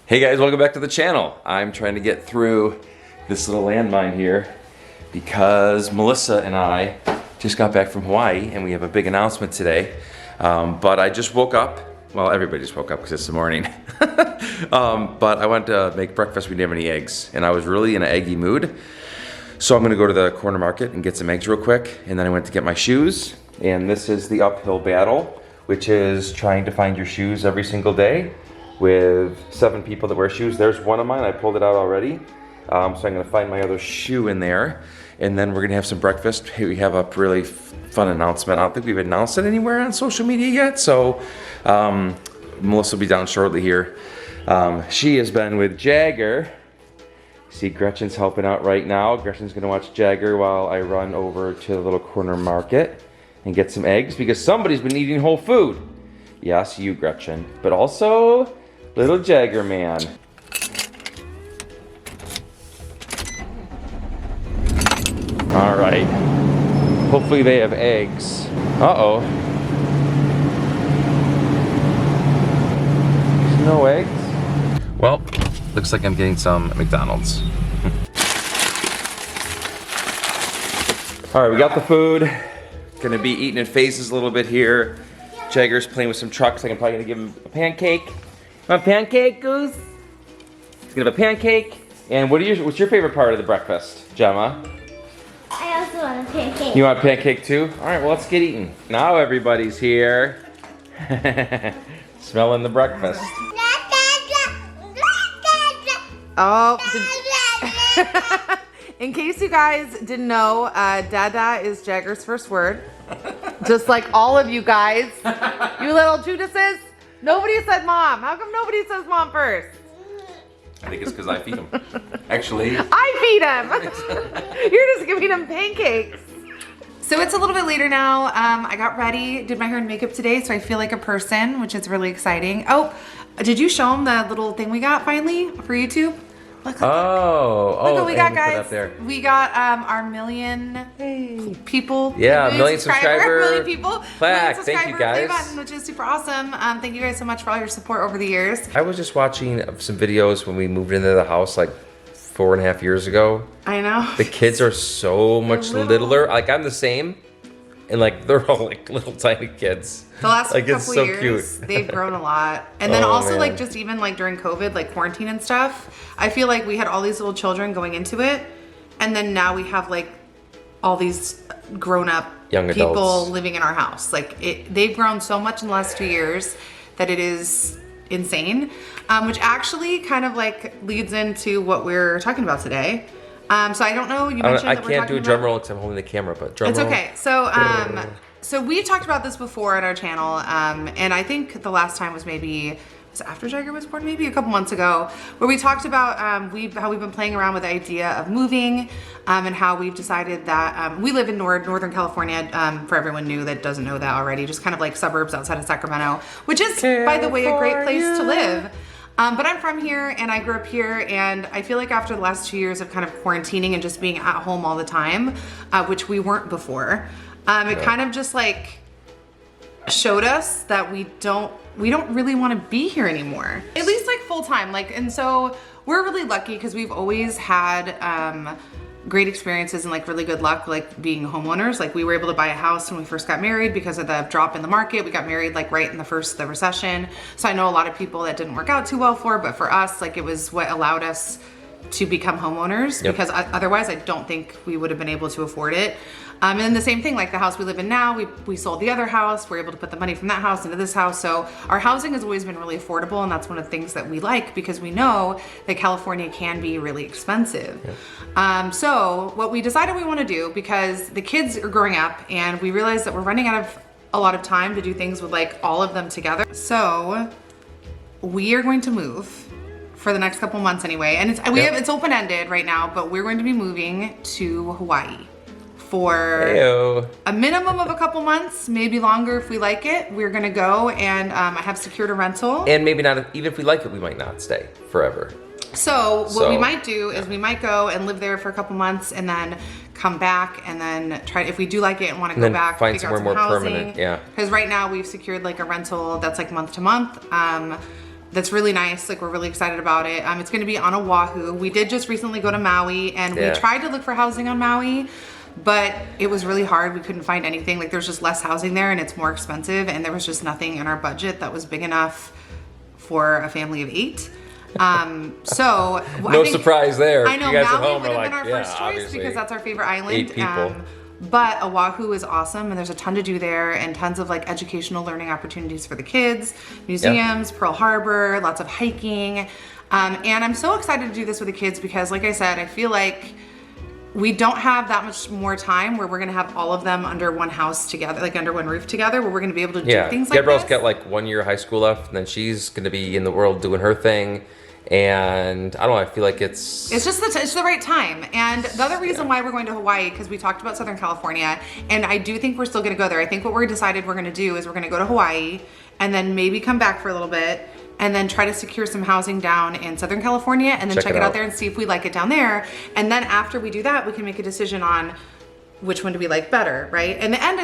Hey guys, welcome back to the channel. I'm trying to get through this little landmine here because Melissa and I just got back from Hawaii and we have a big announcement today. But I just woke up. Well, everybody just woke up because it's the morning. But I went to make breakfast. We didn't have any eggs and I was really in an eggy mood. So I'm gonna go to the corner market and get some eggs real quick. And then I went to get my shoes. And this is the uphill battle, which is trying to find your shoes every single day with 7 people that wear shoes. There's one of mine, I pulled it out already. So I'm gonna find my other shoe in there. And then we're gonna have some breakfast. We have a really fun announcement. I don't think we've announced it anywhere on social media yet. So Melissa will be down shortly here. She has been with Jagger. See, Gretchen's helping out right now. Gretchen's gonna watch Jagger while I run over to the little corner market and get some eggs because somebody's been eating whole food. Yes, you, Gretchen, but also little Jagger man. All right, hopefully they have eggs. Uh-oh. There's no eggs? Well, looks like I'm getting some McDonald's. All right, we got the food. Gonna be eating in phases a little bit here. Jagger's playing with some trucks. I'm probably gonna give him a pancake. Want a pancake, Goose? He's gonna have a pancake. And what's your favorite part of the breakfast, Gemma? I also want a pancake. You want a pancake too? All right, well, let's get eating. Now everybody's here. Smelling the breakfast. Oh, in case you guys didn't know, Dada is Jagger's first word. Just like all of you guys, you little Judases. Nobody said mom. How come nobody says mom first? I think it's because I feed him. Actually, I feed him. You're just giving him pancakes. So it's a little bit later now. I got ready, did my hair and makeup today, so I feel like a person, which is really exciting. Oh, did you show him the little thing we got finally for YouTube? Look what we got, guys. We got our million people. Yeah, million subscriber. Million people. Plaque. Million Thank you, guys. Play button, which is super awesome. Thank you guys so much for all your support over the years. I was just watching some videos when we moved into the house like 4.5 years ago. I know. The kids are so much littler. Like I'm the same. And like they're all like little tiny kids. The last like, couple it's so years, cute. they've grown a lot. And then also man. like just even like during COVID, like quarantine and stuff, I feel like we had all these little children going into it. And then now we have like all these grown up young people adults living in our house. Like they've grown so much in the last 2 years that it is insane. Which actually kind of like leads into what we're talking about today. So I don't know, you mentioned that we're talking about... I can't do a drum roll because I'm holding the camera, but drum roll. It's okay. So we've talked about this before on our channel, and I think the last time was after Jagger was born, maybe a couple months ago, where we talked about how we've been playing around with the idea of moving, and how we've decided that we live in Northern California, for everyone new that doesn't know that already, just kind of like suburbs outside of Sacramento, which is, by the way, a great place to live. But I'm from here and I grew up here, and I feel like after the last 2 years of kind of quarantining and just being at home all the time, which we weren't before, it kind of just like showed us that we don't really want to be here anymore. At least like full time. And so we're really lucky because we've always had great experiences and like really good luck like being homeowners. Like we were able to buy a house when we first got married because of the drop in the market. We got married like right in the recession. So I know a lot of people that didn't work out too well for, but for us, like it was what allowed us to become homeowners. Yep. Because otherwise I don't think we would have been able to afford it. And then the same thing, like the house we live in now, we sold the other house. We're able to put the money from that house into this house. So our housing has always been really affordable, and that's one of the things that we like because we know that California can be really expensive. Yeah. So what we decided we want to do, because the kids are growing up and we realized that we're running out of a lot of time to do things with like all of them together. So we are going to move for the next couple months anyway. And it's open-ended right now, but we're going to be moving to Hawaii for a minimum of a couple months, maybe longer if we like it. We're gonna go, and I have secured a rental. And maybe not, even if we like it, we might not stay forever. So what we might do is we might go and live there for a couple months and then come back and then try, if we do like it and want to go back, find somewhere more permanent. Yeah. Because right now we've secured like a rental that's like month to month. that's really nice. Like, we're really excited about it. It's going to be on Oahu. We did just recently go to Maui, and we tried to look for housing on Maui, but it was really hard. We couldn't find anything. Like, there's just less housing there, and it's more expensive, and there was just nothing in our budget that was big enough for a family of 8. So no surprise there. I know you guys Maui at home would are have been like, our first choice obviously. because that's our favorite island. 8 people. But Oahu is awesome, and there's a ton to do there, and tons of like educational learning opportunities for the kids, museums, Pearl Harbor, lots of hiking. And I'm so excited to do this with the kids because, like I said, I feel like we don't have that much more time where we're gonna have all of them under one house together, like under one roof together, where we're gonna be able to do things like Gabrielle's this. got like 1 year of high school left, and then she's gonna be in the world doing her thing. And I don't know, I feel like it's just it's the right time. And the other reason why we're going to Hawaii, because we talked about Southern California, and I do think we're still gonna go there. I think what we're decided we're gonna do is we're gonna go to Hawaii and then maybe come back for a little bit and then try to secure some housing down in Southern California and then check it out there and see if we like it down there. And then after we do that, we can make a decision on which one do we like better, right? And at the end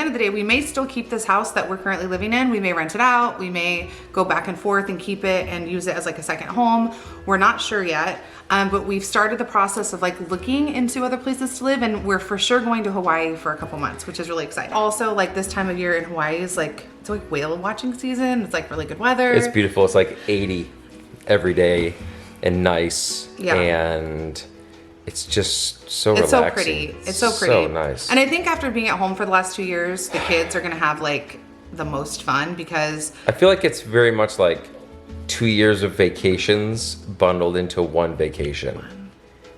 of the day, we may still keep this house that we're currently living in. We may rent it out. We may go back and forth and keep it and use it as like a second home. We're not sure yet, but we've started the process of like looking into other places to live, and we're for sure going to Hawaii for a couple months, which is really exciting. Also, like this time of year in Hawaii is like, it's like whale watching season. It's like really good weather. It's beautiful. It's like 80 every day and nice. Yeah. And it's just so It's relaxing. so pretty. It's so pretty. So nice. And I think after being at home for the last 2 years, the kids are gonna have like the most fun because I feel like it's very much like 2 years of vacations bundled into one vacation.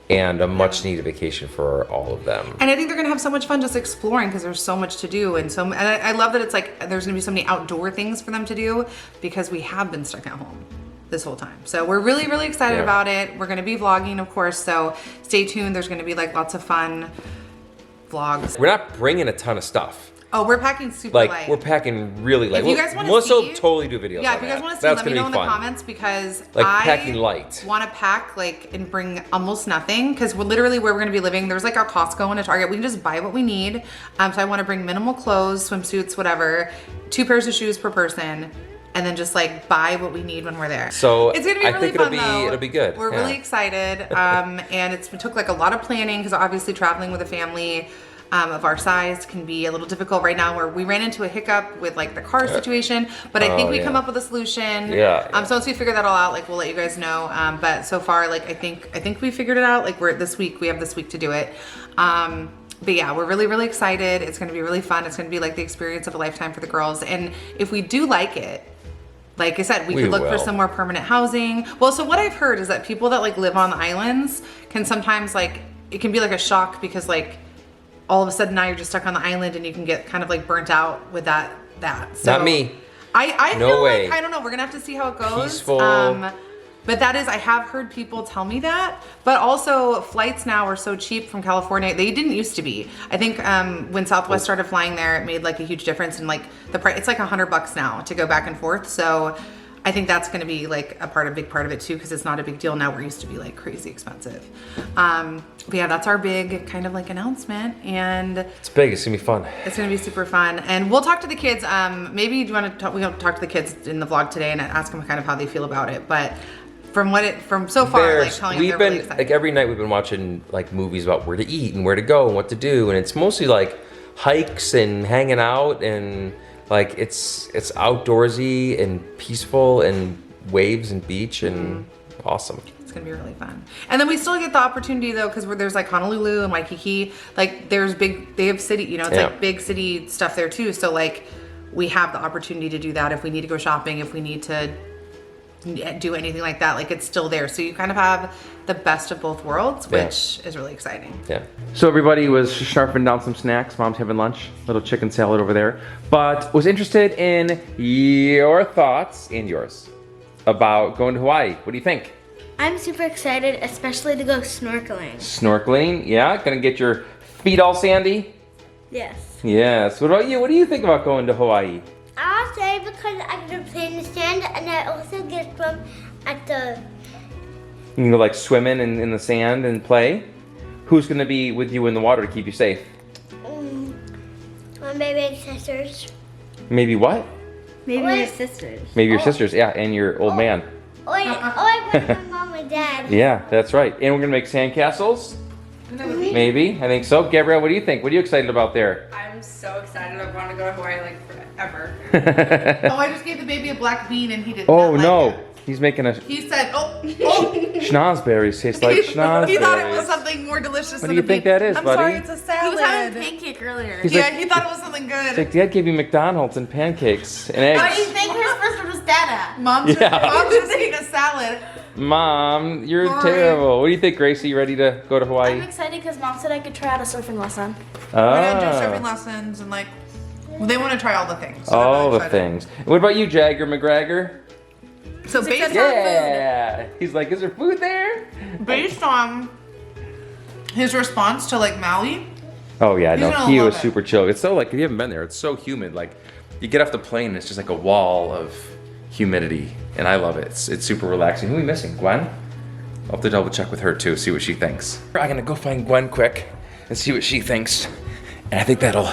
And a much needed vacation for all of them. and I think they're gonna have so much fun just exploring because there's so much to do, and I love that it's like there's gonna be so many outdoor things for them to do because we have been stuck at home this whole time. So we're really, really excited about it. We're gonna be vlogging, of course, so stay tuned. There's gonna be like lots of fun vlogs. We're not bringing a ton of stuff. Oh, we're packing super Like, light. we're packing really light. If you guys want to Melissa will see, totally do videos yeah, on if you guys that. want to see, That's let me gonna know in be the fun. comments because Like I packing light. want to pack like and bring almost nothing because we're literally where we're going to be living. There's like a Costco and a Target. We can just buy what we need. So I want to bring minimal clothes, swimsuits, whatever, 2 pairs of shoes per person, and then just like buy what we need when we're there. So it's gonna be I really think fun though. it'll be good. We're really excited, and it took like a lot of planning because obviously traveling with a family of our size can be a little difficult right now. Where we ran into a hiccup with like the car situation, but I think we come up with a solution. So once we figure that all out, like we'll let you guys know. But so far, like I think we figured it out. Like we have this week to do it. But yeah, we're really, really excited. It's gonna be really fun. It's gonna be like the experience of a lifetime for the girls. And if we do like it, like I said, we could look for some more permanent housing. Well, so what I've heard is that people that like live on the islands can sometimes like, it can be like a shock because like all of a sudden now you're just stuck on the island and you can get kind of like burnt out with that. So Not me. I No feel way. like, I don't know, we're gonna have to see how it goes. Peaceful. But that is, I have heard people tell me that, but also flights now are so cheap from California. They didn't used to be. I think when Southwest started flying there, it made like a huge difference in like the price. It's like $100 now to go back and forth. So I think that's gonna be like a big part of it too, because it's not a big deal now. We're used to be like crazy expensive. But yeah, that's our big kind of like announcement, and It's big, it's gonna be fun. it's gonna be super fun. And we'll talk to the kids. Maybe you want to talk, we're gonna talk to the kids in the vlog today and ask them kind of how they feel about it. But from so far, like telling them they're really excited. Like every night we've been watching like movies about where to eat and where to go and what to do, and it's mostly like hikes and hanging out, and like it's outdoorsy and peaceful and waves and beach and awesome. It's gonna be really fun. And then we still get the opportunity though, because there's like Honolulu and Waikiki, like they have city, you know, it's like big city stuff there too. So like we have the opportunity to do that if we need to go shopping, if we need to do anything like that, like it's still there. So you kind of have the best of both worlds, which is really exciting. Yeah. So everybody was sharpening down some snacks. Mom's having lunch, little chicken salad over there. But was interested in your thoughts and yours about going to Hawaii. What do you think? I'm super excited, especially to go snorkeling. Snorkeling, yeah. Gonna get your feet all sandy? Yes. Yes. What about you? What do you think about going to Hawaii? I'll say because I can play in the sand and I also get swim at the... You can go like swimming in the sand and play? Who's gonna be with you in the water to keep you safe? my baby sisters. Maybe what? Maybe Wait. your sisters. Maybe your sisters, yeah, and your old man. I went with my mom and dad. Yeah, that's right. And we're gonna make sandcastles? Maybe, I think so. Gabrielle, what do you think? What are you excited about there? I'm so excited. I want to go to Hawaii like forever. Oh, I just gave the baby a black bean and he did Oh not like no, it. he's making a He said, oh. schnozberries. Tastes like schnozberries. He thought it was something more delicious What than do you a think bean. that is, I'm buddy? sorry, it's a He salad. was having pancake earlier. He's Yeah, like- he thought it was something good. It's like, Dad gave you McDonald's and pancakes and What do you eggs. think his first one was Dada? Mom's Yeah. just eating a salad. Mom, you're Sorry. terrible. What do you think, Gracie? You ready to go to I'm Hawaii? excited because Mom said I could try out a surfing lesson. We're gonna do surfing Ah, lessons and like, they want to try all the things. So all they're the really excited. things. What about you, Jagger McGregor? So based Yeah. He's like, is there food there? based on his response to like Maui, Oh yeah, He's no, gonna he love was it. super chill. It's so like, if you haven't been there, it's so humid. Like, you get off the plane, and it's just like a wall of humidity, and I love it. It's super relaxing. Who are we missing? Gwen? I'll have to double check with her too, see what she thinks. I'm gonna go find Gwen quick and see what she thinks. And I think that'll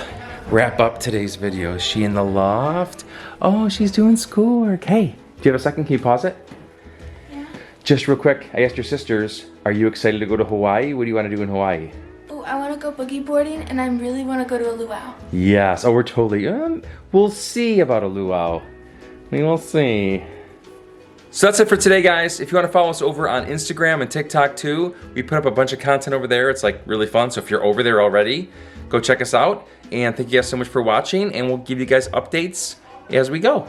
wrap up today's video. Is she in the loft? Oh, she's doing schoolwork. Hey, do you have a second? Can you pause it? Yeah. Just real quick, I asked your sisters, are you excited to go to Hawaii? What do you want to do in Hawaii? Oh, I want to go boogie boarding and I really want to go to a luau. Yes. Oh, we're totally. We'll see about a luau. We will see. So that's it for today, guys. If you want to follow us over on Instagram and TikTok too, we put up a bunch of content over there. It's like really fun. So if you're over there already, go check us out. And thank you guys so much for watching. And we'll give you guys updates as we go.